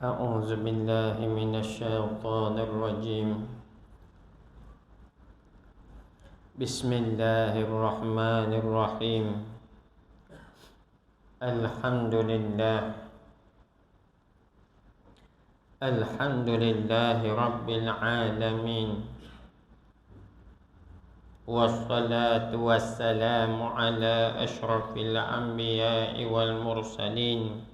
أعوذ بالله من الشيطان الرجيم. بسم الله الرحمن الرحيم. الحمد لله رب العالمين، والصلاة والسلام على أشرف الأنبياء والمرسلين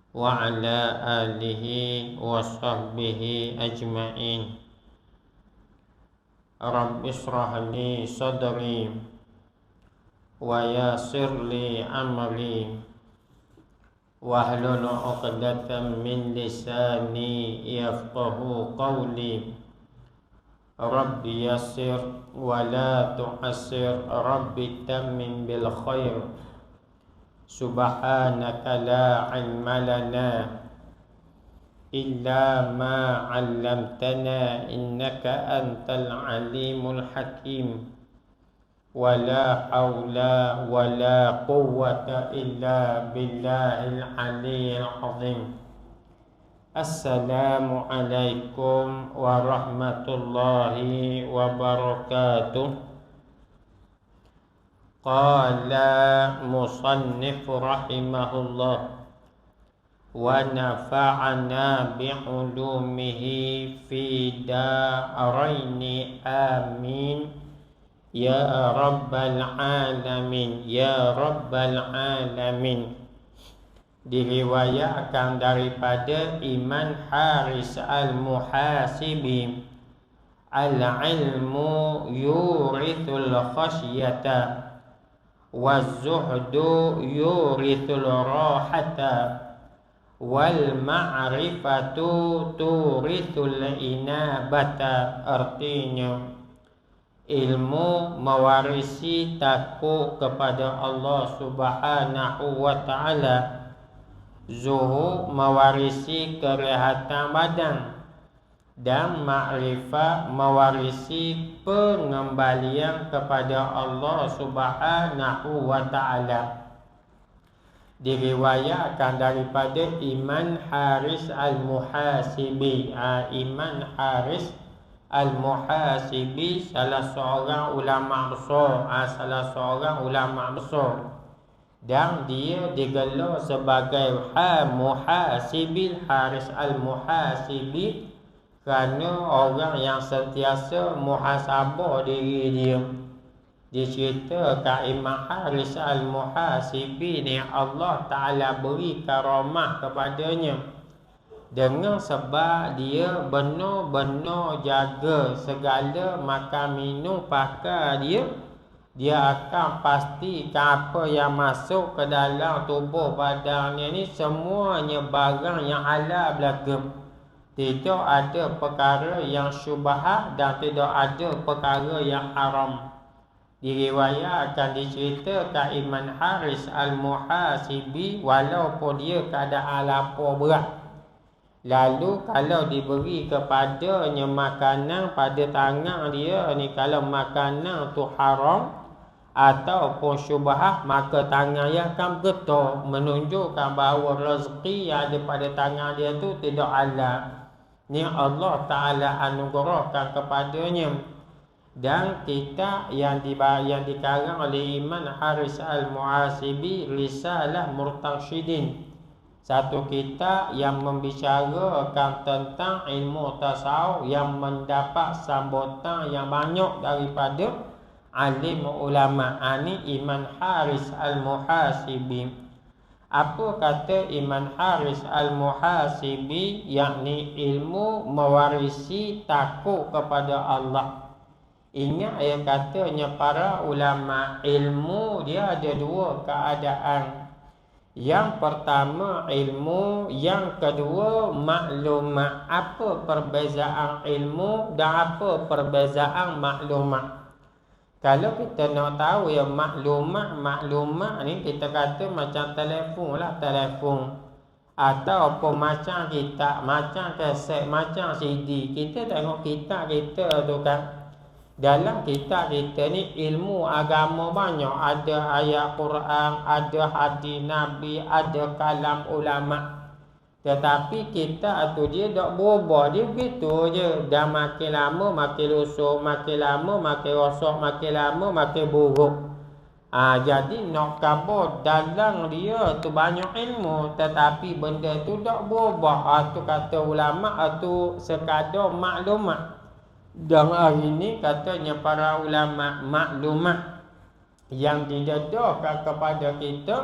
وعلى آله وصحبه أجمعين. رب اشرح لي صدري ويسر لي أمري واحلل عقدة من لساني يفقه قولي. رب يسر ولا تعسر، رب تمم بالخير. سبحانك لا علم لنا إلا ما علمتنا إنك أنت العليم الحكيم. ولا حول ولا قوة إلا بالله العلي العظيم. السلام عليكم ورحمة الله وبركاته. قال مصنف رحمه الله: ونفعنا بعلومه في دارين آمين يا رب العالمين يا رب العالمين. Diriwayatkan daripada Iman Haris Al-Muhasibi, al-ilmu yurithul khasyata waz-zuhdu yurithul rahata wal ma'rifatu turithul inabata. Artinya, ilmu mewarisi takut kepada Allah Subhanahu wa ta'ala, zuhud mewarisi kerehatan badan, dan makrifat mewarisi pengembalian kepada Allah Subhanahu wa ta'ala. Diriwayatkan daripada Iman Haris Al-Muhasibi. Iman Haris Al-Muhasibi salah seorang ulama besar, dan dia digelar sebagai Muhasibil Haris Al-Muhasibi kerana orang yang sentiasa muhasabah diri dia. Diceritakan Imam Haris Al-Muhasibi ni Allah Ta'ala beri karamah kepadanya dengan sebab dia benar-benar jaga segala makan minum pakai dia. Dia akan pastikan apa yang masuk ke dalam tubuh badannya ni semuanya barang yang halal belaka. Tidak ada perkara yang syubhat dan tidak ada perkara yang haram. Diriwayatkan diceritakan Iman Haris Al-Muhasibi walaupun dia keadaan lapar berat, lalu kalau diberi kepadanya makanan pada tangan dia ni, kalau makanan tu haram ataupun syubhat, maka tangan dia akan bergetar, menunjukkan bahawa rezeki yang ada pada tangan dia tu tidak halal. Ni Allah Ta'ala anugerahkan kepadanya. Dan kitab yang dikarang oleh Iman Haris Al-Muhasibi, Risalah Murtashidin, satu kitab yang membicarakan tentang ilmu tasawuf yang mendapat sambutan yang banyak daripada alim ulama. Ini Iman Haris Al-Muhasibi. Apa kata Iman Haris Al-Muhasibi? Yakni ilmu mewarisi takut kepada Allah. Ingat yang katanya para ulama, ilmu dia ada dua keadaan. Yang pertama ilmu, yang kedua maklumat. Apa perbezaan ilmu dan apa perbezaan maklumat? Kalau kita nak tahu ya maklumat ni, kita kata macam telefon lah, ataupun macam kitab, macam kaset, macam CD. Kita tengok kitab kita tu kan, dalam kitab kita ni ilmu agama banyak. Ada ayat Quran, ada hadis Nabi, ada kalam ulama. Tetapi kita tu dia tak berubah. Dia begitu je. Dah makin lama makin lusuh, makin lama makin rosak, makin lama makin buruk. Jadi nak khabar dalam dia tu banyak ilmu, tetapi benda tu tak berubah. Tu kata ulama, tu sekadar maklumat. Dan hari ni katanya para ulama, maklumat yang didedahkan kepada kita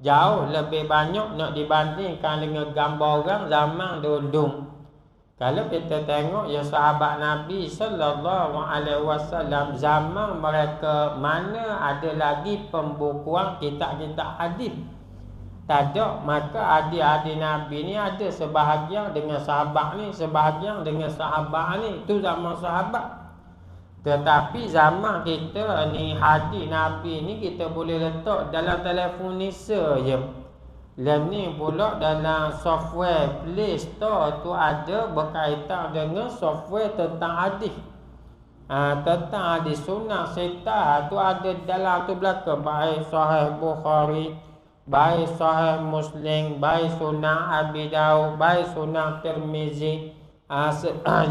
jauh lebih banyak nak dibandingkan dengan gambar orang zaman dulu. Kalau kita tengok ya sahabat Nabi sallallahu alaihi wasallam zaman mereka mana ada lagi pembukuan kitab-kitab hadis. Tak ada, maka adik-adik Nabi ni ada sebahagian dengan sahabat ni, sebahagian dengan sahabat ni. Itu zaman sahabat. Tetapi zaman kita ni hadis Nabi ni kita boleh letak dalam telefon ni saja. Dan ni pula dalam software Play Store tu ada berkaitan dengan software tentang hadis. Tentang hadis sunnah sita tu ada dalam tu belakang, baik Sahih Bukhari, baik Sahih Muslim, baik Sunnah Abi Daud, baik Sunnah Tirmizi.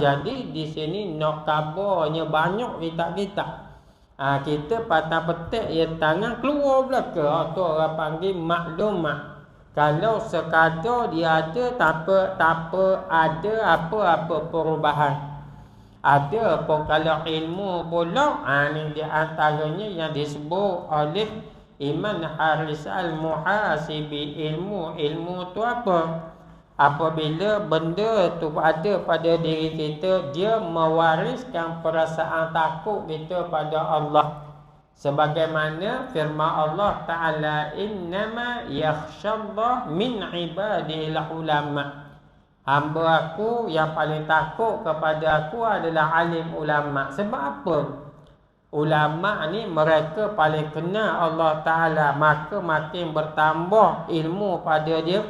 Jadi di sini nak kabarnya banyak kitab-kitab. Kita patah petik ya tangan keluar belakang. Tu orang panggil maklumat. Kalau sekadar dia ada tak apa ada apa-apa perubahan. Ada pun kalau ilmu pula, ni di antaranya yang disebut oleh Imam Haris Al-Muhasibi. Ilmu tu apa? Apabila benda tu ada pada diri kita, dia mewariskan perasaan takut kita pada Allah. Sebagaimana firman Allah Ta'ala, innama yakhshallah min ibadil ulama. Hamba aku yang paling takut kepada aku adalah alim ulama. Sebab apa? Ulama ni mereka paling kenal Allah Ta'ala. Maka makin bertambah ilmu pada dia,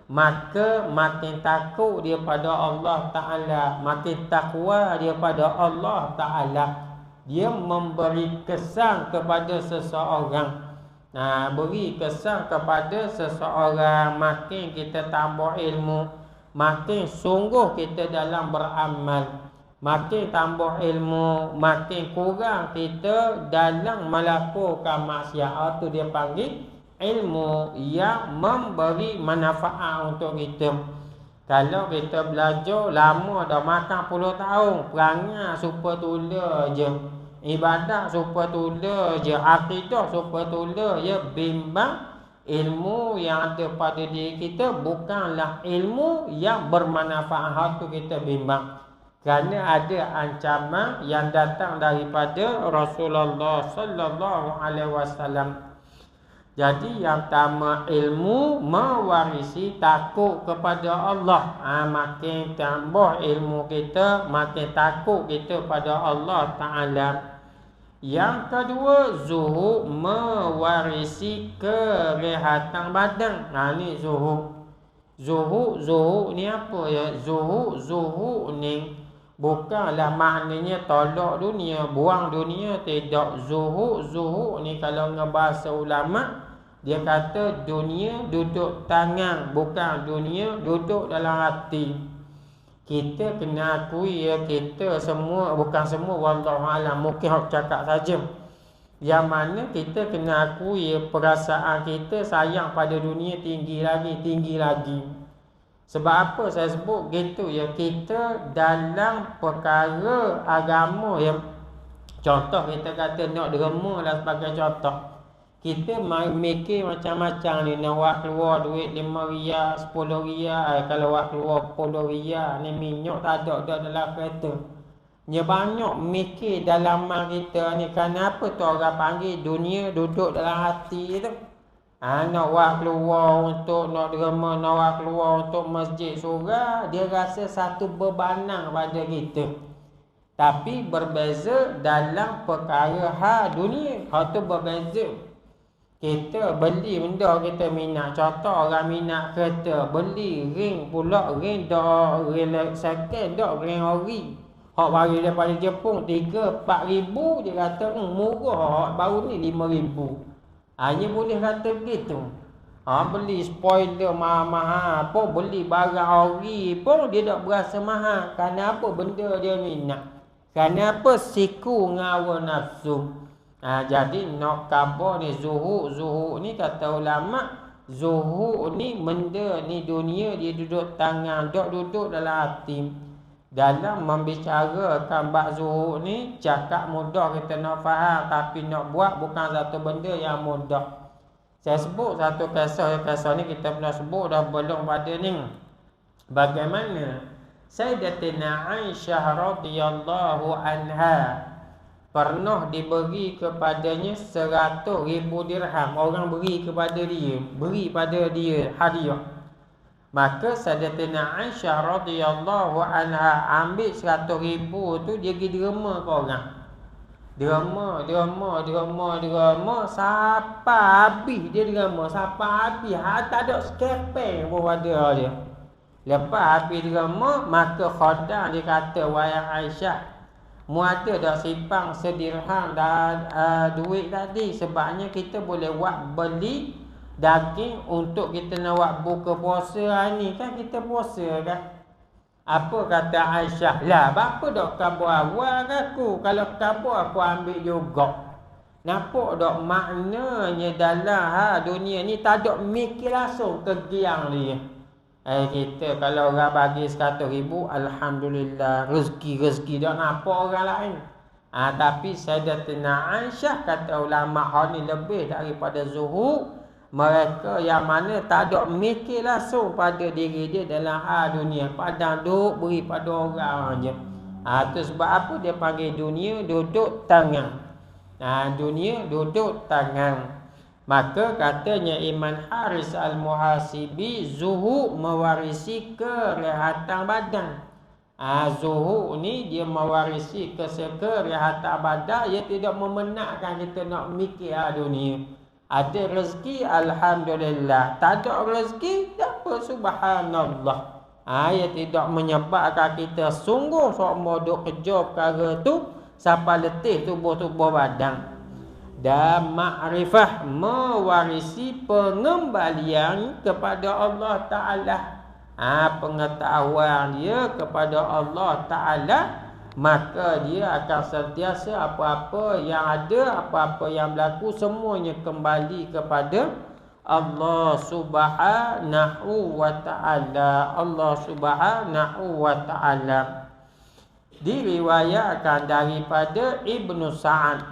maka makin takut dia pada Allah Ta'ala, makin takwa dia pada Allah Ta'ala. Dia memberi kesan kepada seseorang. Beri kesan kepada seseorang. Makin kita tambah ilmu, makin sungguh kita dalam beramal. Makin tambah ilmu, makin kurang kita dalam melakukan maksiat. Itu dia panggil ilmu yang memberi manfaat untuk kita. Kalau kita belajar lama dah makan puluh tahun, perangai supaya tula je, ibadat supaya tula je, akidah supaya tula je, bimbang ilmu yang ada pada diri kita bukanlah ilmu yang bermanfaat. Tu kita bimbang. Kerana ada ancaman yang datang daripada Rasulullah sallallahu alaihi wasallam. Jadi yang pertama, ilmu mewarisi takut kepada Allah. Makin tambah ilmu kita, makin takut kita pada Allah Ta'ala. Yang kedua, zuhud mewarisi kerehatan badan. Ni zuhud. Zuhud ni apa ya? Zuhud ni bukanlah maknanya tolak dunia, buang dunia. Tidak. Zuhud ni kalau ngebahasa ulama, dia kata dunia duduk tangan, bukan dunia duduk dalam hati. Kita kena akui ya, kita semua, bukan semua, wallahualam, mungkin aku cakap saja. Yang mana kita kena akui ya, perasaan kita sayang pada dunia tinggi lagi. Sebab apa saya sebut gitu ya? Kita dalam perkara agama ya, contoh kita kata nak derma lah sebagai contoh. Kita mikir macam-macam ni, nak buat keluar duit 5 riyal, 10 riyal. Kalau buat keluar 10 riyal ni minyak tak ada dalam kereta. Dia banyak mikir dalam mak kita ni. Kenapa tu orang panggil dunia duduk dalam hati tu? Nak buat keluar untuk nak derma, nak buat keluar untuk masjid surah, dia rasa satu bebanan pada kita. Tapi berbeza dalam perkara dunia. Hal tu berbeza. Kita beli benda kita minat. Contoh orang minat kereta, beli ring pula, ring dah ring second, dah ring ori. Hak baru daripada Jepun 3-4 ribu, dia kata murah. Hak baru ni 5 ribu. Hanya boleh kata begitu. Beli spoiler mahal-mahal pun, beli barang ori pun dia tak berasa mahal. Kerana apa benda dia minat? Kerana apa? Siku ngawa nafsu. Jadi nak khabar ni zuhud ni kata ulama, zuhud ni benda ni dunia dia duduk tangan, duduk dalam hati. Dalam membicarakan bab zuhud ni, cakap mudah kita nak faham, tapi nak buat bukan satu benda yang mudah. Saya sebut satu kisah ni kita pernah sebut dah belum pada ni. Bagaimana Sayyidatina Aisyah radhiyallahu anha pernah diberi kepadanya 100,000 dirham. Orang beri pada dia hadiah. Maka Sayyidatina Aisyah radhiyallahu anha ambil 100,000 tu, dia pergi derma ke orang. Derma sampai habis dia derma, sampai habis tak ada sekepeng pun pada dia. Lepas habis derma, maka khodam dia kata, wahai Aisyah, mu ada dah simpang sedirham duit tadi, sebabnya kita boleh buat beli daging untuk kita nak buat buka puasa ni kan, kita puasa kan. Apa kata Aisyah? Lah, bapa dok khabar awal aku. Kalau khabar aku ambil juga. Nampak dok maknanya dalam dunia ni tak dok mikir langsung ke giang dia. Kita kalau orang bagi 100,000, alhamdulillah, rezeki dak nampak orang lain. Tapi Sayyidatina Aisyah kata ulama ni lebih daripada zuhud. Mereka yang mana tak ada mikir langsung pada diri dia dalam dunia, padang duk beri pada orang je. Tu sebab apa dia panggil dunia duduk tangan. Dunia duduk tangan. Maka katanya Iman Haris Al-Muhasibi, zuhud mewarisi kerehatan badan. Zuhud ni dia mewarisi kerehatan badan. Ia tidak memenatkan kita nak mikir dunia. Ada rezeki, alhamdulillah. Tak ada rezeki, tak apa, subhanallah. Ia tidak menyebabkan kita sungguh sok duk kerja perkara tu sampai letih tubuh badan. Dan makrifah mewarisi pengembalian kepada Allah Ta'ala. Pengetahuan dia kepada Allah Ta'ala, maka dia akan sentiasa apa-apa yang ada, apa-apa yang berlaku, semuanya kembali kepada Allah Subhanahu wa ta'ala. Allah Subhanahu wa ta'ala. Diriwayatkan daripada Ibnu Sa'ad,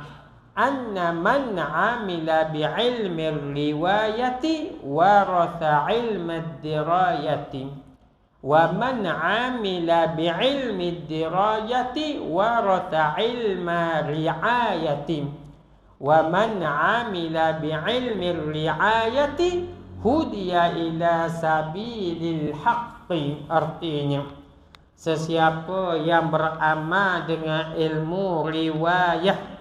anna man amila bi'ilmi riwayati waratha ilma dirayati, wa man amila bi'ilmi dirayati waratha ilma riayati, wa man amila bi'ilmi riayati hudiya ila sabilil haqqi. Artinya, sesiapa yang beramal dengan ilmu riwayah,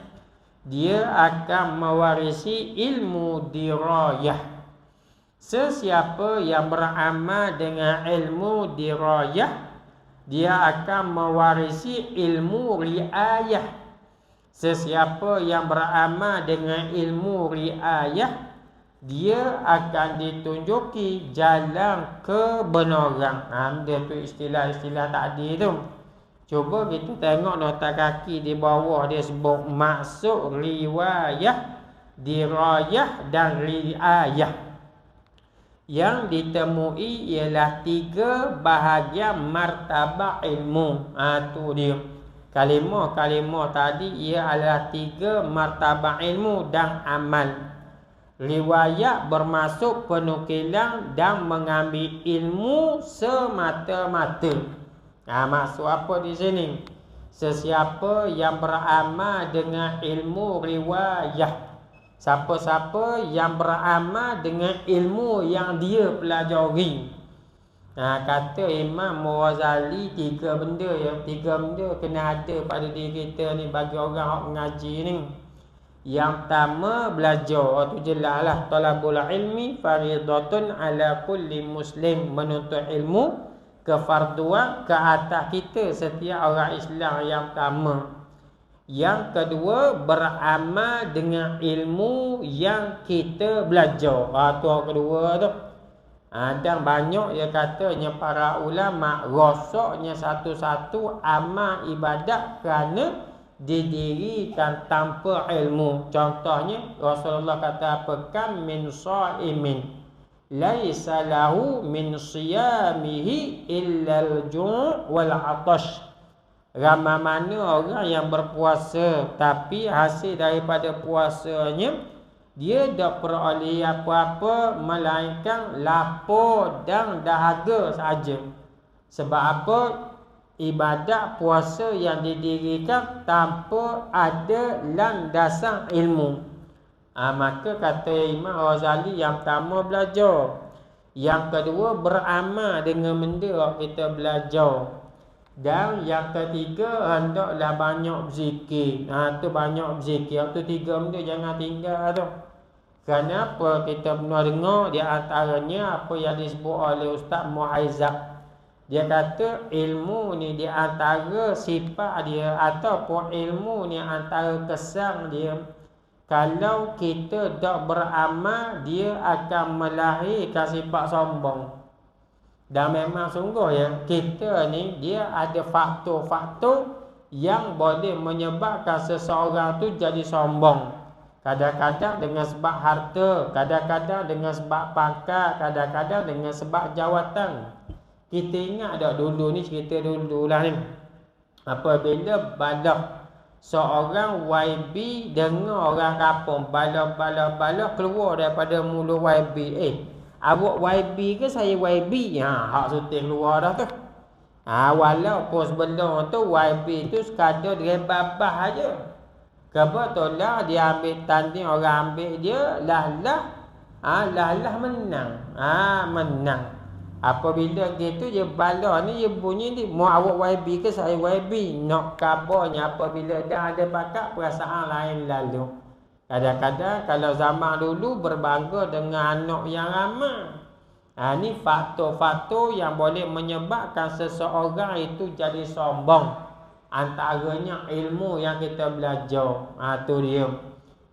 dia akan mewarisi ilmu dirayah. Sesiapa yang beramal dengan ilmu dirayah, dia akan mewarisi ilmu riayah. Sesiapa yang beramal dengan ilmu riayah, dia akan ditunjuki jalan kebenaran. Dia tu istilah-istilah tadi tu. Cuba kita tengok nota kaki di bawah, dia sebut maksud riwayah, dirayah dan riayah. Yang ditemui ialah 3 bahagian martabak ilmu. Tu dia. Kalimah-kalimah tadi ia adalah 3 martabak ilmu dan amal. Riwayat bermaksud penukilan dan mengambil ilmu semata-mata. Maksud apa di sini? Sesiapa yang beramal dengan ilmu riwayah, siapa-siapa yang beramal dengan ilmu yang dia pelajari. Kata Imam Ghazali, 3 benda kena ada pada diri kita ni bagi orang yang mengaji ni. Yang pertama, belajar. Tu jelaslah, talabul ilmi faridatun ala kulli muslim. Menuntut ilmu kefarduan ke atas kita setiap orang Islam yang pertama. Yang kedua, beramal dengan ilmu yang kita belajar. Tu yang kedua tu. Dan banyak dia katanya para ulama rosaknya satu-satu amal ibadat kerana didirikan tanpa ilmu. Contohnya Rasulullah kata apa? Kam min shaimin laisa lahu min siyamihi illa al-ju' wal 'atash. Ramai mana orang yang berpuasa tapi hasil daripada puasanya dia tak peroleh apa-apa melainkan lapar dan dahaga saja. Sebab apa? Ibadat puasa yang didirikan tanpa ada landasan ilmu. Maka kata Imam Ghazali, yang pertama belajar. Yang kedua beramal dengan benda yang kita belajar. Dan yang ketiga hendaklah banyak berzikir. Tu banyak berzikir. Tu 3 benda jangan tinggal tu. Kenapa kita pernah dengar di antaranya apa yang disebut oleh Ustaz Muhaizab. Dia kata ilmu ni di antara sifat dia ataupun ilmu ni antara kesan dia. Kalau kita tak beramal, dia akan melahirkan sifat sombong. Dan memang sungguh ya, kita ni dia ada faktor-faktor yang boleh menyebabkan seseorang tu jadi sombong. Kadang-kadang dengan sebab harta, kadang-kadang dengan sebab pangkat, kadang-kadang dengan sebab jawatan. Kita ingat tak dulu ni, cerita dulu lah ni. Apabila balak seorang YB dengar orang kampung balak keluar daripada mulut YB. Awak YB ke saya YB? Hak suting keluar dah tu. Walaupun sebelum tu YB tu sekadar dia babah aja. Kebetulan dia ambil tanding, orang ambil dia lah menang. Menang. Apabila gitu dia bala ni dia bunyi ni, mau awak YB ke saya YB? Nak kabarnya apabila dah ada bakat perasaan lain lalu. Kadang-kadang kalau zaman dulu berbangga dengan anak yang ramai. Ni faktor-faktor yang boleh menyebabkan seseorang itu jadi sombong. Antaranya ilmu yang kita belajar. Tu dia.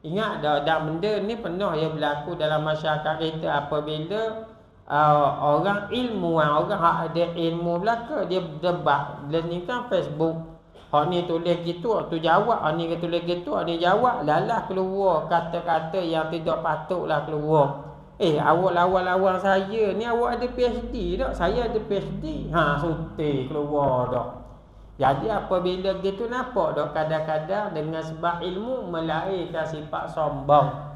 Ingat dah benda ni pernah ya berlaku dalam masyarakat kita. Apabila orang ilmuwan, orang yang ada ilmu belaka, dia debat. Dia ni kan Facebook. Hak ni tulis gitu, tu jawab. Hak ni tulis gitu, hak ni jawab. Lalah keluar kata-kata yang tidak patutlah keluar. Awak lawan-lawan saya ni, awak ada PhD tak? Saya ada PhD. Suti keluar tak? Jadi apabila gitu nampak tak? Kadang-kadang dengan sebab ilmu melahirkan sifat sombong.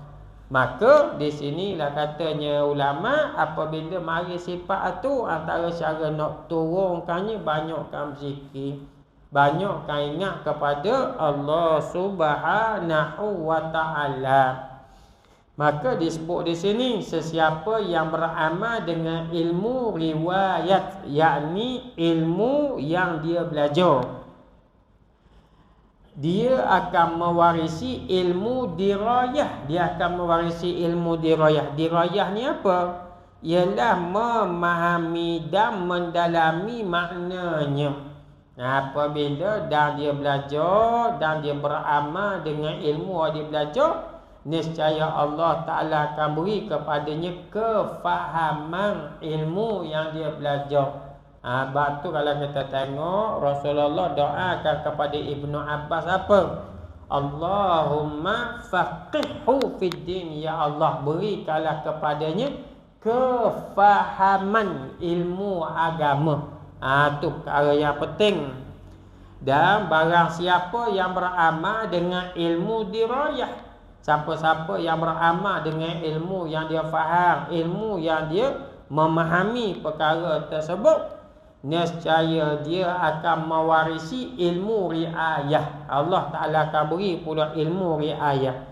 Maka di sinilah katanya ulama, apabila mari sifat tu, antara cara nak turunkannya banyakkan berzikir. Banyakkan ingat kepada Allah Subhanahu wa ta'ala. Maka disebut di sini sesiapa yang beramal dengan ilmu riwayat, yakni ilmu yang dia belajar, dia akan mewarisi ilmu dirayah. Dia akan mewarisi ilmu dirayah. Dirayah ni apa? Ialah memahami dan mendalami maknanya. Apabila dan dia belajar dan dia beramal dengan ilmu yang dia belajar, niscaya Allah Ta'ala akan beri kepadanya kefahaman ilmu yang dia belajar. Sebab tu kalau kita tengok Rasulullah doakan kepada Ibnu Abbas apa? Allahumma faqihhu fid din, ya Allah berikanlah kepadanya kefahaman ilmu agama. Tu perkara yang penting. Dan barang siapa yang beramal dengan ilmu dirayah, siapa-siapa yang beramal dengan ilmu yang dia faham, ilmu yang dia memahami perkara tersebut, nescaya dia akan mewarisi ilmu riayah. Allah Ta'ala akan beri pula ilmu riayah.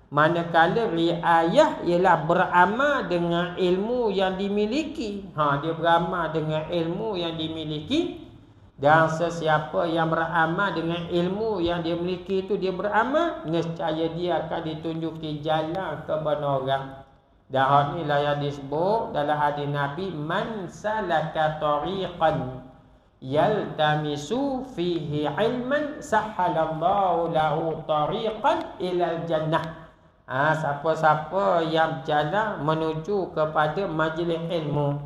Manakala riayah ialah beramal dengan ilmu yang dimiliki. Dia beramal dengan ilmu yang dimiliki. Dan sesiapa yang beramal dengan ilmu yang dia miliki itu, dia beramal, nescaya dia akan ditunjuki jalan kebenaran. Dan hal inilah yang disebut dalam hadis Nabi, man salaka tariqan yaltamisu fihi ilman sahhalallahu lahu tariqan ilal jannah. Siapa-siapa yang berjalan menuju kepada majlis ilmu,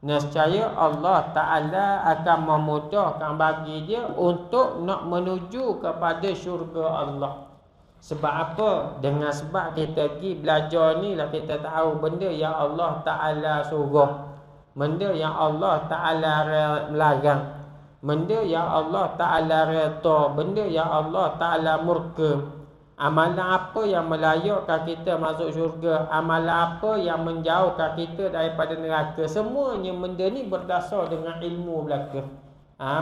nescaya Allah Ta'ala akan memudahkan bagi dia untuk nak menuju kepada syurga Allah. Sebab apa? Dengan sebab kita pergi belajar ni lah kita tahu benda yang Allah Ta'ala suruh, benda yang Allah Ta'ala melarang, benda yang Allah Ta'ala redha, benda yang Allah Ta'ala murka. Amalan apa yang melayakkan kita masuk syurga, amalan apa yang menjauhkan kita daripada neraka. Semuanya benda ni berdasar dengan ilmu belaka.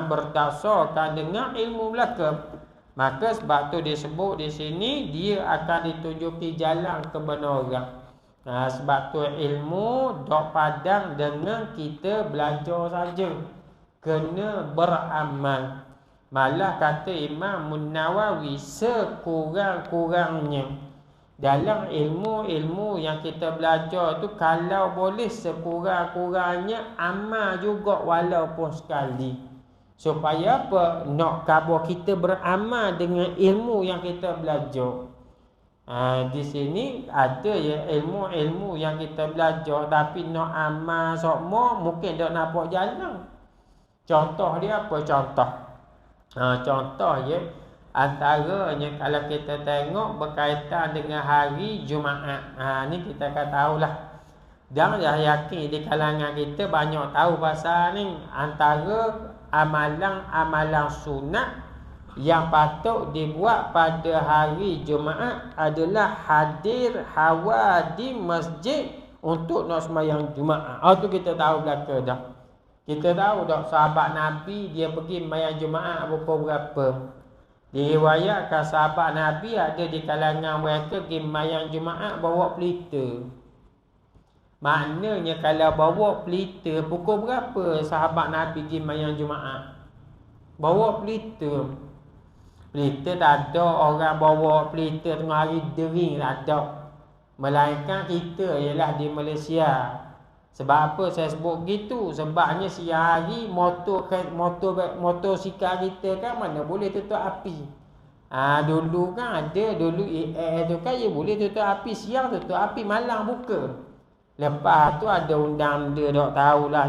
Berdasarkan dengan ilmu belaka. Maka sebab tu disebut di sini dia akan ditunjuki jalan kebenaran. Sebab tu ilmu dok padang dengan kita belajar saja. Kena beramal. Malah kata Imam Nawawi, sekurang-kurangnya dalam ilmu-ilmu yang kita belajar tu, kalau boleh sekurang-kurangnya amal juga walaupun sekali. Supaya apa? Nak khabar kita beramal dengan ilmu yang kita belajar. Di sini ada ya ilmu-ilmu yang kita belajar, tapi nak amal semua mungkin tak nampak jalan. Contoh dia apa? Contoh ya, antaranya kalau kita tengok berkaitan dengan hari Jumaat. Ni kita akan tahulah. Dan dah yakin di kalangan kita banyak tahu pasal ni. Antara amalan-amalan sunat yang patut dibuat pada hari Jumaat adalah hadir hawa di masjid untuk nak sembahyang Jumaat. Tu kita tahu belaka dah. Kita tahu dah sahabat Nabi dia pergi sembahyang Jumaat pukul berapa. Diriwayatkan sahabat Nabi ada di kalangan mereka pergi sembahyang Jumaat bawa pelita. Maknanya kalau bawa pelita, pukul berapa sahabat Nabi pergi sembahyang Jumaat? Bawa pelita. Pelita tak ada orang bawa pelita tengah hari dering, tak ada. Melainkan kita ialah di Malaysia. Sebab apa saya sebut gitu? Sebabnya siang hari motosikal kita kan mana boleh tutup api. Dulu kan ada, dulu tu kan dia boleh tutup api siang, tutup api malam buka. Lepas tu ada undang-undang tak tahulah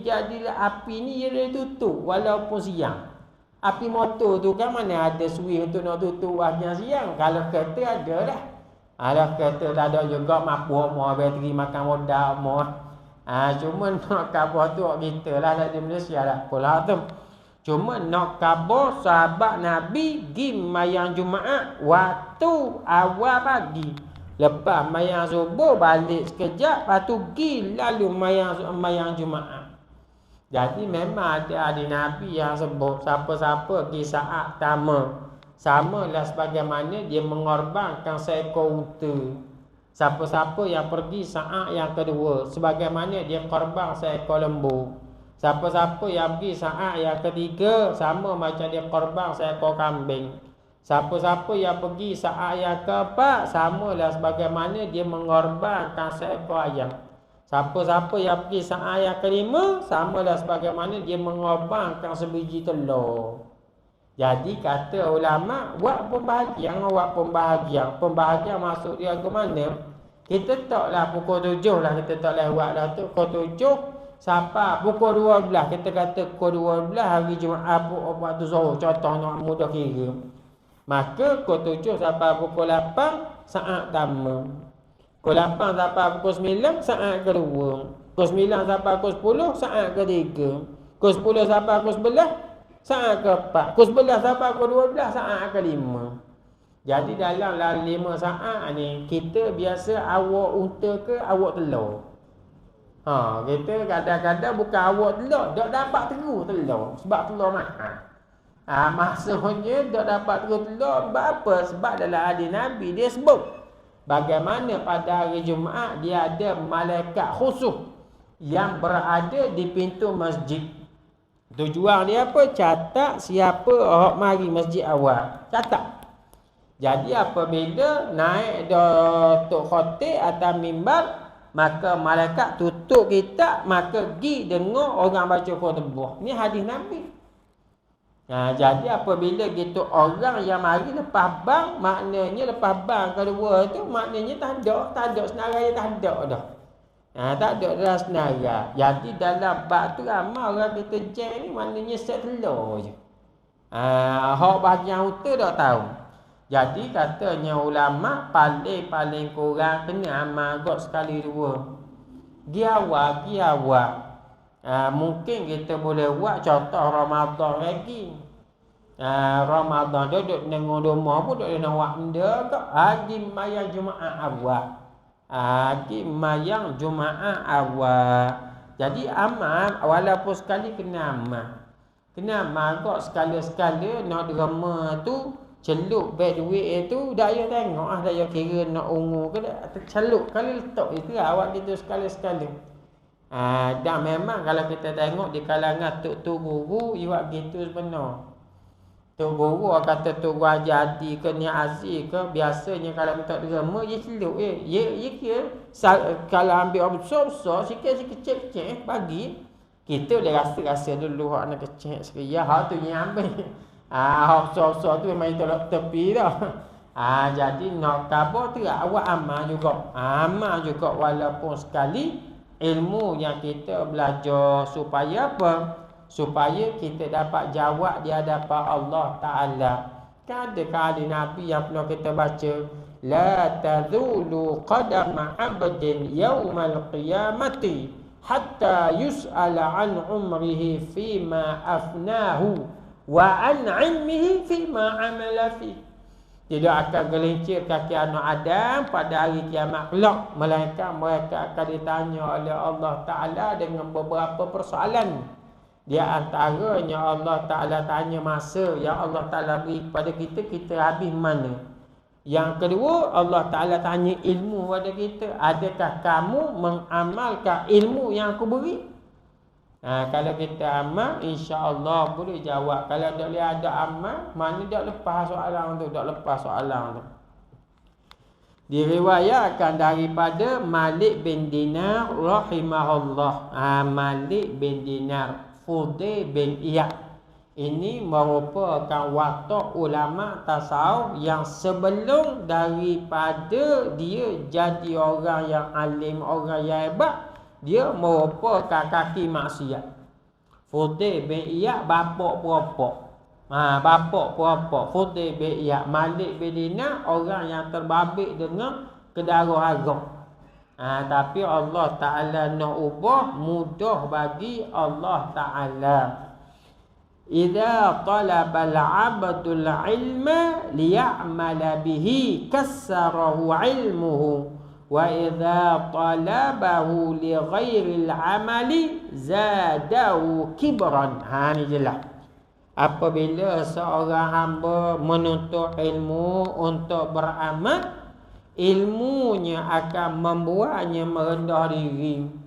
jadilah api ni dia boleh tutup walaupun siang. Api motor tu kan mana ada switch untuk nak tutup waktu siang. Kalau kereta ada dah. Kalau kereta tak ada juga mampu mau bateri makan modal mau. Cuma nak khabar tu kita lah di Malaysia lah. Pola tu. Cuma nak khabar sahabat Nabi pergi sembahyang Jumaat waktu awal pagi. Lepas sembahyang subuh balik sekejap, lepas tu pergi lalu sembahyang Jumaat. Jadi memang ada ahli Nabi yang sebut siapa-siapa pergi saat pertama, samalah sebagaimana dia mengorbankan seekor unta. Siapa-siapa yang pergi saat yang kedua, sebagaimana dia korban seekor lembu. Siapa-siapa yang pergi saat yang ketiga, sama macam dia korban seekor kambing. Siapa-siapa yang pergi saat yang keempat, samalah sebagaimana dia mengorbankan seekor ayam. Siapa-siapa yang pergi saat yang kelima, samalah sebagaimana dia mengorbankan sebiji telur. Jadi kata ulama, buat pembahagian. Pembahagian maksud dia ke mana? Kita taklah pukul 7 lah, kita taklah buat dah tu. Pukul 7 sampai pukul 12. Kita kata pukul 12 hari Jumaat waktu zuhur. Contoh nak mudah kira. Maka pukul 7 sampai pukul 8 saat pertama. Pukul 8 sampai pukul 9 saat kedua. Pukul 9 sampai pukul 10 saat ketiga. Pukul 10 sampai pukul 11 saat keempat. Pukul 11 sampai pukul 12 saat kelima. Jadi dalam 5 saat ni kita biasa awak unta ke awak telur. Kita kadang-kadang bukan awak telur, tak dapat teru telur sebab telur mahal. Maksudnya tak dapat teru telur sebab apa? Sebab dalam hadis Nabi dia sebut bagaimana pada hari Jumaat dia ada malaikat khusus yang berada di pintu masjid. Tujuan dia apa? Catat siapa orang mari masjid awal. Catat. Jadi apabila naik Datuk Khatib atas mimbar, maka malaikat tutup kitab, maka pergi dengar orang baca khutbah. Ni hadis Nabi. Jadi apabila gitu orang yang mari lepas bang, maknanya lepas bang kedua tu maknanya tak ada senarai, tak ada dah. Tak ada dalam senarai. Jadi dalam bab tu ramai orang kita jam ni maknanya set telur je. Hak bahagian utara tak tahu. Jadi katanya ulama paling kurang kena amal God sekali dua. Giawak. Mungkin kita boleh buat contoh Ramadan lagi. Ramadan duduk dengan rumah pun duduk nak buat benda ke. Haji mayang Jumaat awal. Jadi amal walaupun sekali kena amal. Kena amal kok sekali-sekali nak derma tu celup beg duit tu dak payah tengok dak payah kira nak ungu ke dak celup kali letak itu awak gitu sekali-sekali. Dan memang kalau kita tengok di kalangan tok guru iwak gitu sebenar. Tok guru kata tok guru jadi ke ni aziz ke biasanya kalau minta derma dia celup ye kira kalau ambil orang besar sikit-sikit kecil bagi kita boleh rasa dulu hak nak kecil sekali hak tu yang ambil. Hak besar tu memang tolak tepi dah. Jadi nak khabar tu awak amal juga walaupun sekali ilmu yang kita belajar supaya apa? Supaya kita dapat jawab di hadapan Allah Ta'ala. Kan ada kali Nabi yang pernah kita baca, la tazulu qadama 'abdin yaumal qiyamati hatta yus'ala an umrihi fima afnahu wa an 'ilmihi fima 'amala fi. Tidak akan gelincir kaki anak Adam pada hari kiamat kelak, melainkan mereka akan ditanya oleh Allah Ta'ala dengan beberapa persoalan. Di antaranya Allah Ta'ala tanya masa yang Allah Ta'ala beri kepada kita habis mana. Yang kedua, Allah Ta'ala tanya ilmu pada kita. Adakah kamu mengamalkan ilmu yang aku beri? Kalau kita amal, insya-Allah boleh jawab. Kalau tak boleh ada amal, mana tak lepas soalan tu. Diriwayatkan daripada Malik bin Dinar rahimahullah. Malik bin Dinar, Fudail bin Iyad. Ini merupakan watak ulama tasawuf yang sebelum daripada dia jadi orang yang alim, orang yang hebat, dia merupakan kaki maksiat. Fudail bin Iyad bapak perempuan. Fudail bin Iyad, Malik bin Dinar orang yang terbabit dengan kedara haram. Tapi Allah Ta'ala nak ubah mudah bagi Allah Ta'ala. Idza talaba al-'abdul 'ilma liya'mala bihi kassarahu 'ilmuhu wa idza talabahu li ghairi al-'amali zadahu kibran. Ni jelas. Apabila seorang hamba menuntut ilmu untuk beramal, ilmunya akan membuatnya merendah diri.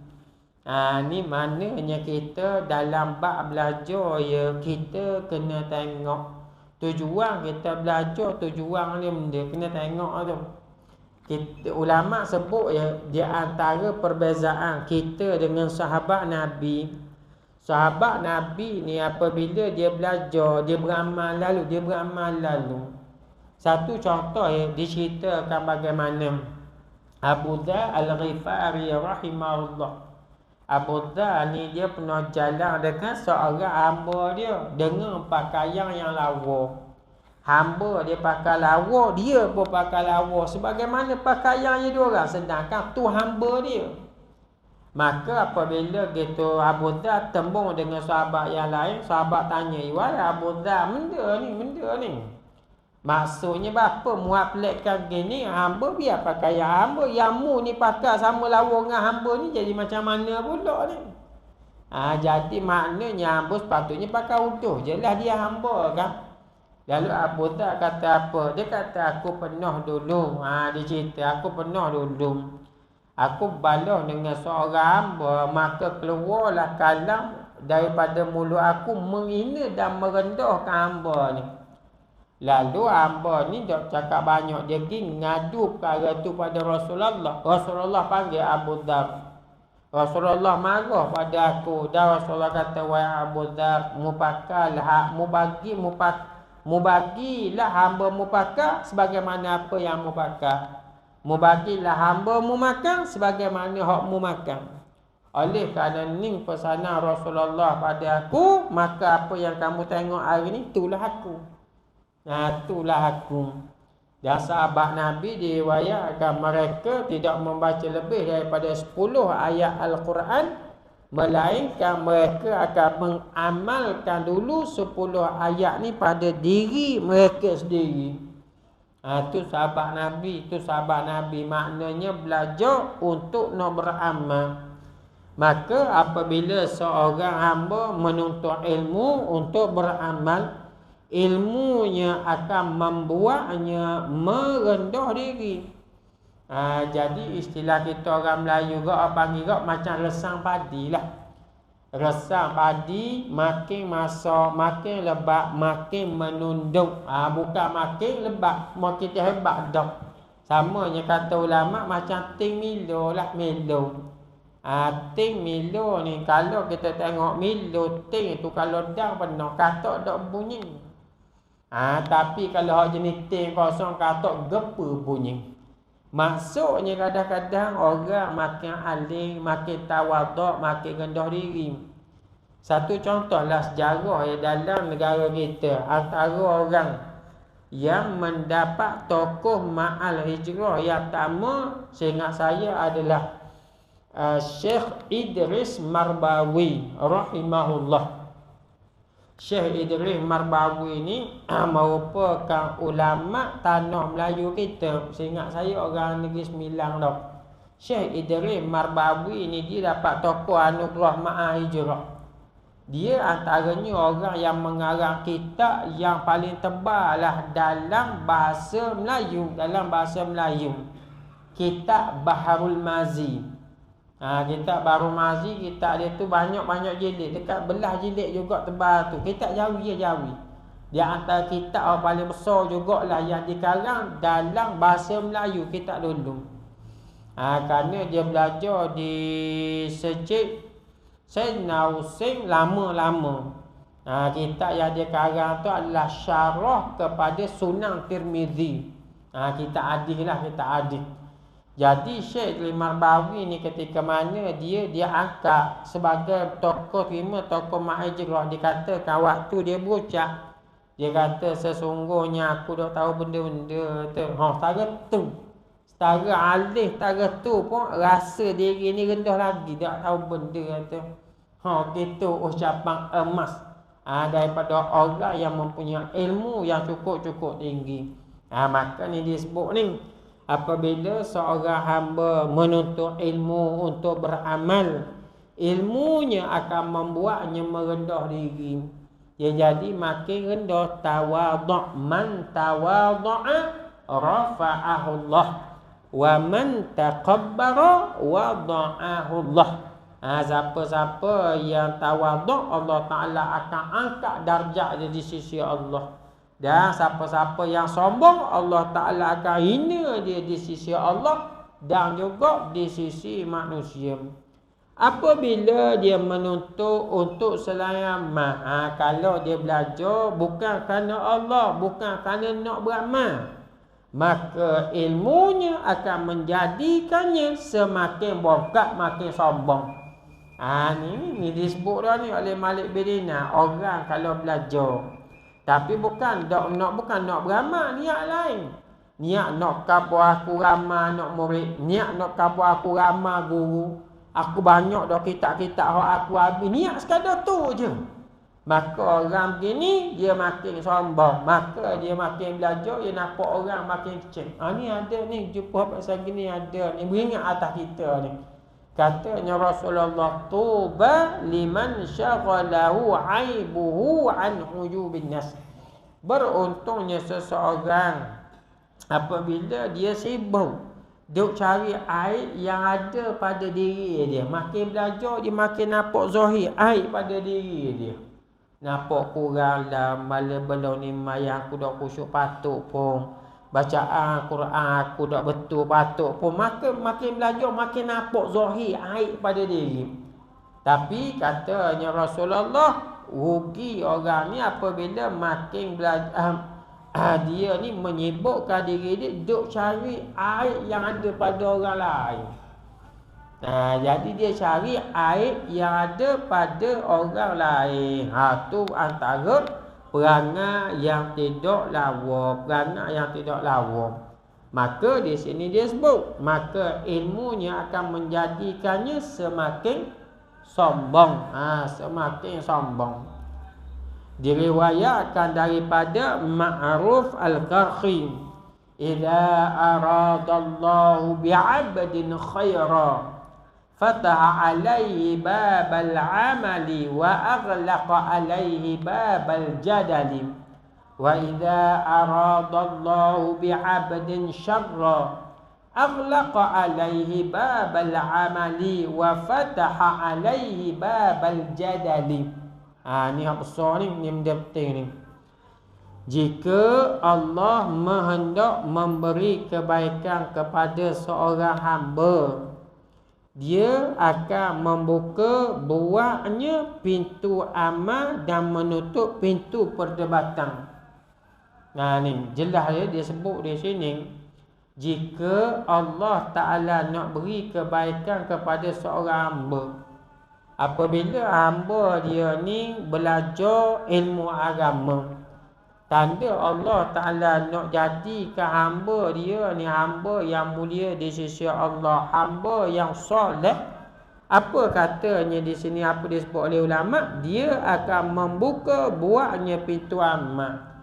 Ni maknanya kita dalam bab belajar kita kena tengok tujuan kita belajar, tujuan ni benda kena tengok tu. Ulama sebut di antara perbezaan kita dengan sahabat Nabi. Sahabat Nabi ni apabila dia belajar, dia beramal lalu. Satu contoh diceritakan bagaimana Abu Dzar Al-Ghifari rahimahullah. Abu Dzar ni dia pernah jalan dengan seorang hamba dia dengan pakaian yang lawa. Hamba dia pakai lawa, dia pun pakai lawa sebagaimana pakaiannya dia orang, sedangkan tu hamba dia. Maka apabila gitu Abu Dzar tembung dengan sahabat yang lain, sahabat tanya, "Wahai Abu Dzar, benda ni. Maksudnya apa muat pelikkan gini, hamba biar pakai hamba, yang mu ni pakai sama lawa dengan hamba ni jadi macam mana pula ni?" Jadi maknanya hamba sepatutnya pakai utuh jelah dia hamba kan. Lalu Abu Dzar kata apa? Dia kata aku pernah dulu. Dia cerita aku pernah dulu. Aku balas dengan seorang hamba, maka keluarlah kalam daripada mulut aku menghina dan merendahkan hamba ni. Lalu hamba ni dok cakap banyak, dia pergi ngadu perkara tu pada Rasulullah. Rasulullah panggil Abu Dhar. Rasulullah marah pada aku. Dan Rasulullah kata, wahai Abu Dhar, mubagilah hamba mupakar sebagaimana apa yang mupakar. Mubagilah hamba mu makan sebagaimana hak mu makan. Oleh kerana ni pesanan Rasulullah pada aku, maka apa yang kamu tengok hari ni, itulah aku. Itulah aku. Dan sahabat Nabi diriwayatkan mereka tidak membaca lebih daripada 10 ayat Al-Quran, melainkan mereka akan mengamalkan dulu 10 ayat ni pada diri mereka sendiri. Itu sahabat Nabi, maknanya belajar untuk nak beramal. Maka apabila seorang hamba menuntut ilmu untuk beramal, ilmunya akan membuatnya merendah diri. Jadi istilah kita orang Melayu panggil macam resang padi lah. Resang padi makin masak, makin lebat, makin menunduk. Bukan makin lebat, makin hebat dah. Samanya kata ulama macam ting Milo lah, Milo. Ting Milo ni kalau kita tengok Milo ting tu kalau dah penuh katok dak bunyi. Tapi kalau hak jenis ting kosong katok gepa bunyi. Maksudnya kadang-kadang orang makin alim, makin tawaduk, makin rendah diri. Satu contohlah sejarah dalam negara kita, antara orang yang mendapat tokoh ma'al hijrah yang pertama seingat saya adalah Syekh Idris Marbawi rahimahullah. Syekh Idris Marbawi ni merupakan ulama tanah Melayu kita. Seingat saya orang Negeri Sembilan dah. Syekh Idris Marbawi ni dia dapat tokoh anugerah ma'al hijrah. Dia antaranya orang yang mengarang kitab yang paling tebal lah dalam bahasa Melayu. Kitab Baharul Mazi. Kitab Baharul Mazi, kitab dia tu banyak-banyak jilid. Dekat belah jilid juga tebal tu. Kitab Jawi. Dia antara kitab yang paling besar jugalah yang dikarang dalam bahasa Melayu, kitab dulu. Kerana dia belajar di Sejid Sayyidina Husain lama-lama. Kitab yang dia karang tu adalah syarah kepada Sunan Tirmizi. Kitab hadis lah, kitab hadis. Jadi Syekh Idris Marbawi ni ketika mana dia angkat sebagai tokoh ma'al hijrah. Dia katakan waktu dia berucap, dia kata sesungguhnya aku dah tahu benda-benda tu. Setara alih setara tu pun rasa diri ni rendah lagi, tak tahu benda tu. Gitu ucapan emas daripada orang yang mempunyai ilmu yang cukup-cukup tinggi. Maka ni disebut ni, apabila seorang hamba menuntut ilmu untuk beramal, ilmunya akan membuatnya merendah diri. Dia jadi makin rendah. Tawadhu' man tawadhu'a rafa'ahu Allah, wa man takabbara wada'ahu Allah. Siapa-siapa yang tawadhu', Allah Ta'ala akan angkat darjat dia di sisi Allah. Dan siapa-siapa yang sombong, Allah Ta'ala akan hina dia di sisi Allah dan juga di sisi manusia. Apabila dia menuntut untuk selain amal, kalau dia belajar bukan kerana Allah, bukan kerana nak beramal, maka ilmunya akan menjadikannya semakin bongkak, makin sombong. Ni disebut dah ni oleh Malik bin Dinar. Orang kalau belajar tapi bukan nak beramal, niat lain. Niat nak kabur aku ramah nak murid, niat nak kabur aku ramah guru, aku banyak dah kitab-kitab hak aku habis, niat sekadar tu je. Maka orang begini dia makin sombong, maka dia makin belajar, dia nampak orang makin kecil. Ni ada ni, jumpa pasal gini ada ni, beringat atas kita ni. Katanya Rasulullah, tuba liman syaghalahu aibuhu an hujubin nas. Beruntungnya seseorang apabila dia sibuk duk cari aib yang ada pada diri dia. Makin belajar dia makin nampak zahir aib pada diri dia. Nampak kurang lah malam belum ni mayang aku dak khusyuk patut pun. Bacaan Quran aku dak betul patut pun. Makin belajar makin nampak zahir aib pada diri. Tapi katanya Rasulullah, rugi orang ni apabila makin belajar dia ni menyibukkan diri dia duk cari aib yang ada pada orang lain. Jadi dia cari aib yang ada pada orang lain. Tu antara perangai yang tidak lawa, Maka di sini dia sebut, maka ilmunya akan menjadikannya semakin sombong. Semakin sombong. Diriwayatkan daripada Ma'ruf Al-Qarhi, idza aradallahu bi'abdin khaira fataha alaihi babal amali wa aghlaqa alaihi babal jadali, wa idza aradallahu bi'abdin syarra aghlaqa alaihi babal amali wa fataha alaihi babal jadali. Ni hak besar ni benda penting ni. Jika Allah menghendak memberi kebaikan kepada seorang hamba, dia akan membuka buahnya pintu amal dan menutup pintu perdebatan. Ni jelas dia sebut di sini. Jika Allah Ta'ala nak beri kebaikan kepada seorang hamba, apabila hamba dia ni belajar ilmu agama, tanda Allah Ta'ala nak jadikan hamba dia ni hamba yang mulia di sisi Allah, hamba yang soleh. Apa katanya di sini, apa disebut oleh ulama? Dia akan membuka buahnya pintu amal.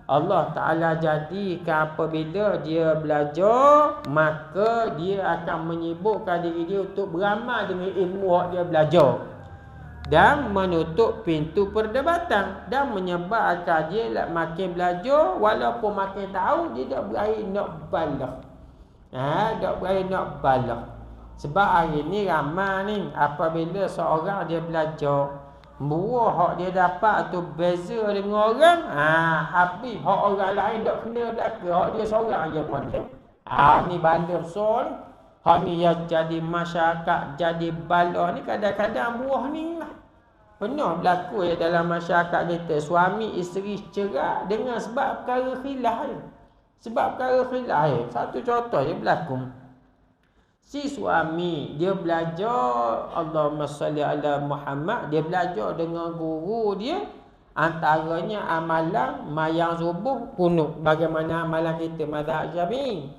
Allah Ta'ala jadikan apabila dia belajar, maka dia akan menyibukkan diri dia untuk beramal dengan ilmu yang dia belajar, dan menutup pintu perdebatan, dan menyebabkan dia makin belajar walaupun makin tahu dia tak berani nak balah. Tak berani nak balah. Sebab hari ni ramai ni apabila seorang dia belajar, buah hak dia dapat tu beza dengan orang, habis hak orang lain tak kena belaka, hak dia seorang je pun. Ni benda besar ni. Hak ni yang jadi masyarakat, jadi bala ni kadang-kadang buah ni lah. Pernah berlaku dalam masyarakat kita, suami isteri cerai dengan sebab perkara khilaf. Satu contoh je berlaku. Si suami dia belajar, Allahumma salli ala Muhammad, dia belajar dengan guru dia, antaranya amalan mayang subuh kunut, bagaimana amalan kita mazhab Syafi'i.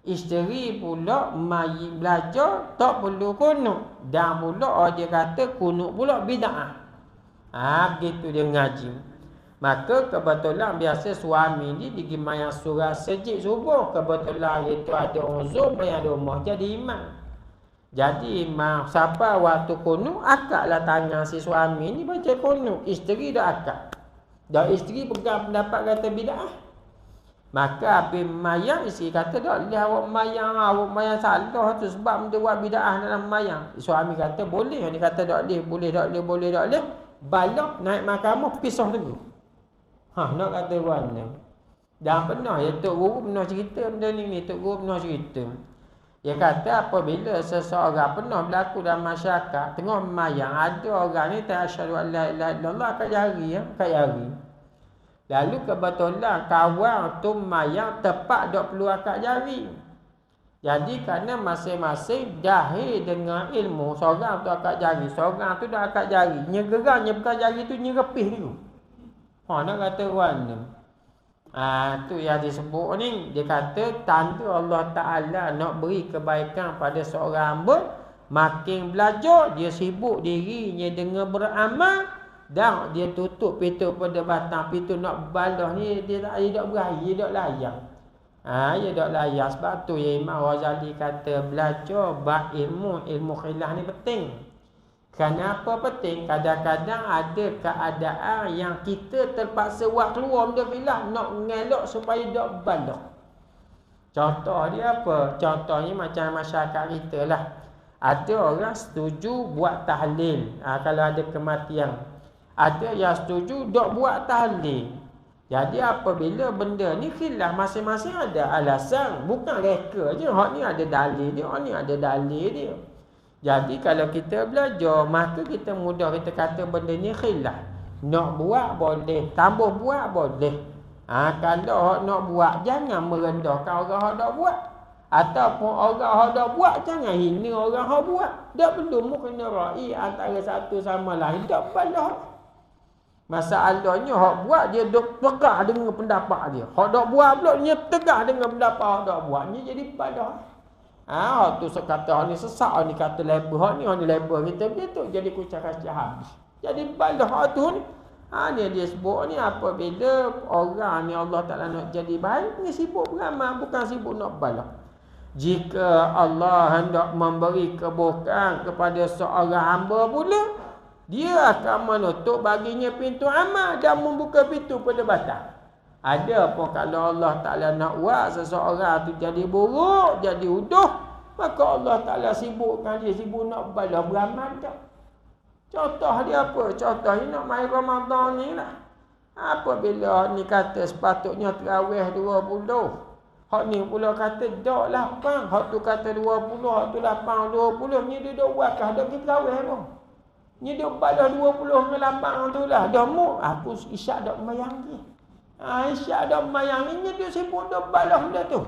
Isteri pula belajar tak perlu kunut, dan pula dia kata kunut pula bid'ah. Begitu dia ngaji. Maka kebetulan biasa suami ni pergi mayang surah sejid subuh, kebetulan itu ada uzur mayang di rumah jadi imam. Jadi imam siapa waktu kunut, akaklah tangan si suami ni baca kunut, isteri dah akak. Dah isteri pegang pendapat kata bid'ah. Maka habis mayang, isteri kata tak boleh awak mayang salah tu sebab dia buat bid'ah dalam mayang. Suami kata boleh, dia kata tak boleh, boleh. Balak naik mahkamah pisah dulu. Nak kata mana? Dan pernah ya Tok Guru pernah cerita benda ni, Tok Guru pernah cerita. Dia kata apabila seseorang pernah berlaku dalam masyarakat, tengah mayang, ada orang ni tak asyhadu an la ilaha illallah kat jari. Lalu kebetulan kawan tu mayang tepat dok perlu akak jari. Jadi kerana masing-masing jahil dengan ilmu, seorang tu akak jari, seorang tu dah akak jari. Nyegeranya bukan jari tu nyerepih dulu. Nak kata mana? Tu yang disebut ni, dia kata tanda Allah Ta'ala nak beri kebaikan pada seorang hamba, makin belajar dia sibuk dirinya dengan beramal, dan dia tutup pintu perdebatan, pintu nak balah ni dia tak berani, dia tak layak. Dia tak layak. Sebab tu ya Imam Ghazali kata belajar ilmu khilaf ni penting. Kenapa penting? Kadang-kadang ada keadaan yang kita terpaksa buat keluar benda khilaf, nak mengelak supaya tak balah. Contoh dia apa? Contohnya macam masyarakat kita lah. Ada orang setuju buat tahlil kalau ada kematian. Ada yang setuju dok buat tahlil. Jadi apabila benda ni khilaf, masing-masing ada alasan. Bukan reka je. Hak ni ada dalil dia, hak ni ada dalil dia. Jadi kalau kita belajar, maka kita mudah kita kata benda ni khilaf. Nak buat boleh, tambah buat boleh. Kalau hak nak buat, jangan merendahkan orang hak nak buat. Ataupun orang hak nak buat, jangan hina orang hak buat. Tak perlu mu kena ra'i antara satu sama lain. Tak balah. Masalahnya hak buat dia duk tegak dengan pendapat dia. Hak nak buat pula dia tegak dengan pendapat hak nak buat. Ni jadi balah. Hak tu kata hak ni sesat, hak ni kata label, hak ni label kita begitu jadi kucak-kacak habis. Jadi balah hak tu ni. Ni dia sebut ni apabila orang ni Allah Ta'ala nak jadi baik, ni sibuk beramal, bukan sibuk nak balah. Jika Allah hendak memberi kebukaan kepada seorang hamba pula, dia akan menutup baginya pintu amal dan membuka pintu pendebatan. Ada pun kalau Allah Ta'ala nak buat seseorang tu jadi buruk, jadi uduh, maka Allah Ta'ala sibukkan dia, sibuk nak balas beramal tak. Contoh dia apa? Contoh dia nak main Ramadan ni lah. Apabila ni kata sepatutnya terawih 20. Hak ni pula kata dak 8. Hak tu kata 20, hak tu 8, 20. Ni dia duk buat kah dak kita terawih tu. Ni dia balas 20 dengan 8 tu lah. Dah mu aku isyak dak sembahyang ni. Isyak dak sembahyang ni dia sibuk dak balas benda tu.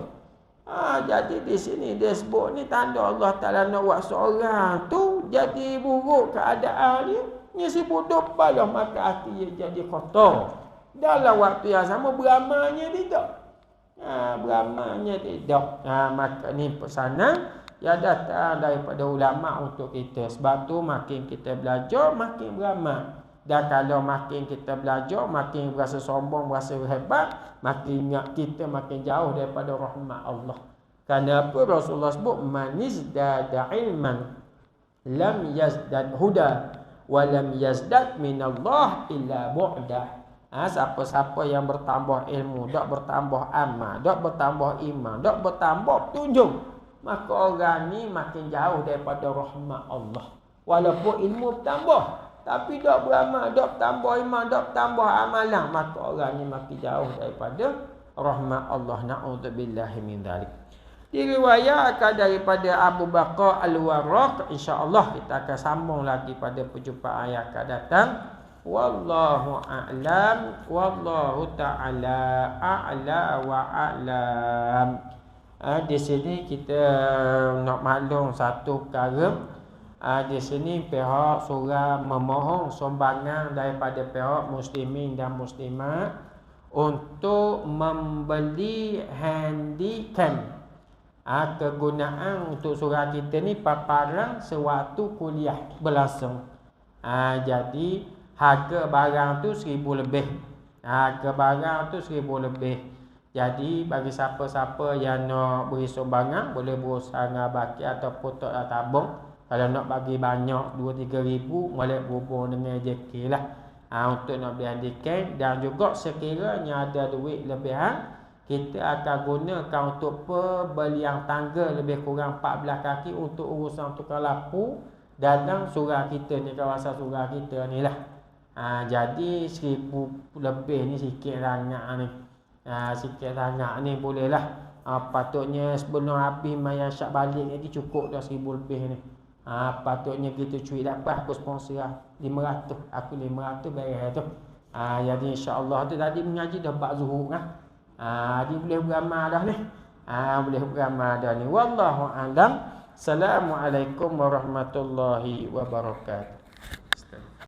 Jadi di sini dia sebut ni tanda Allah Ta'ala nak buat seorang tu jadi buruk keadaan dia. Ni sibuk dak balas, maka hati dia jadi kotor. Dalam waktu yang sama beramalnya tidak. Beramalnya tidak. Maka ni pesanan yang datang daripada ulama untuk kita. Sebab tu makin kita belajar, makin beramal. Dan kalau makin kita belajar, makin berasa sombong, berasa hebat, makin kita makin jauh daripada rahmat Allah. Kenapa Rasulullah sebut man izdada ilman lam yazdad huda wa lam yazdad minallah illa bu'da. Siapa-siapa yang bertambah ilmu, tak bertambah amal, tak bertambah iman, tak bertambah petunjuk, maka orang ni makin jauh daripada rahmat Allah. Walaupun ilmu bertambah, tapi tak beramal, tak bertambah iman, tak bertambah amalan, maka orang ni makin jauh daripada rahmat Allah. Na'udzubillahi min dzalik. Diriwayatkan daripada Abu Bakar Al-Warraq. InsyaAllah kita akan sambung lagi pada perjumpaan yang akan datang. Wallahu a'lam. Wallahu ta'ala a'la wa a'lam. Di sini kita nak maklum satu perkara. Di sini pihak surah memohon sumbangan daripada pihak muslimin dan muslimat untuk membeli handycam. Kegunaan untuk surah kita ni paparan sewaktu kuliah berlangsung. Jadi harga barang tu 1,000 lebih. Harga barang tu 1,000 lebih. Jadi bagi siapa-siapa yang nak beri sumbangan, boleh berusaha dengan baki ataupun tak tabung. Kalau nak bagi banyak 2-3 ribu, boleh berhubung dengan JK lah. Untuk nak beli handicap. Dan juga sekiranya ada duit lebihan, kita akan gunakan untuk pembelian tangga lebih kurang 14 kaki untuk urusan tukar lampu dalam surau kita ni, kawasan surau kita ni lah. Jadi 1,000 lebih ni sikit sangat ni. Sikit sangat ni boleh lah. Patutnya sebelum habis mayang syak balik ni cukup dah 1,000 lebih ni. Patutnya kita cuit dapat aku sponsor 500. Aku 500 bayar tu. Jadi insya-Allah tu tadi mengaji dah bab zuhur kan. Dia boleh beramal dah ni. Boleh beramal dah ni. Wallahu a'lam. Assalamualaikum warahmatullahi wabarakatuh.